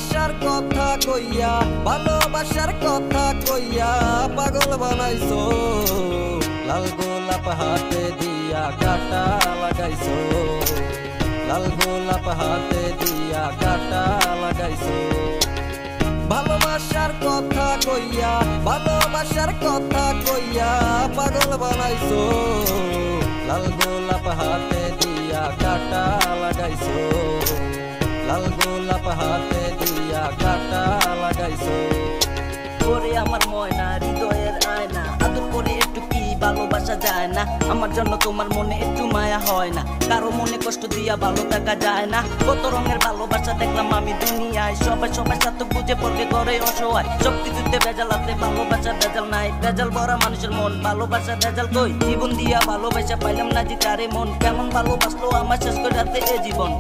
ভালোবাসার কথা কইয়া, ভালোবাসার কথা কইয়া পাগল বানাইছো। লাল গোলাপ হাতে দিয়া কাটা লাগাইছো, লাল গোলাপ হাতে দিয়া কাটা লাগাইছো। ভালোবাসার কথা কইয়া, ভালোবাসার কথা কইয়া পাগল বানাইছো। লাল গোলাপ হাতে দিয়া কাটা লাগাইছো, লাল গোলাপ হাতে দিয়া কাটা লাগাইছো। ওরে আমার ময়না হৃদয়ের আয়না, আদর করে একটু কি ভালোবাসা যায় না? আমার জন্য তোমার মনে একটু মায়া হয় না? কারো মনে কষ্ট দিয়া ভালো থাকা যায় না। কত রঙের ভালোবাসা দেখলাম আমি দুনিয়ায়, সবাই সবাই সাথে বুঝে পড়বে করে অসহায়। সব কিছুতে ভেজাল আছে, ভালোবাসা ভেজাল নাই। ভেজাল ভরা মানুষের মন, ভালোবাসা ভেজাল কই? জীবন দিয়া ভালোবাসা পাইলাম না যে কারে মন। কেমন ভালোবাসলো আমার শেষ করে রাতে এ জীবন।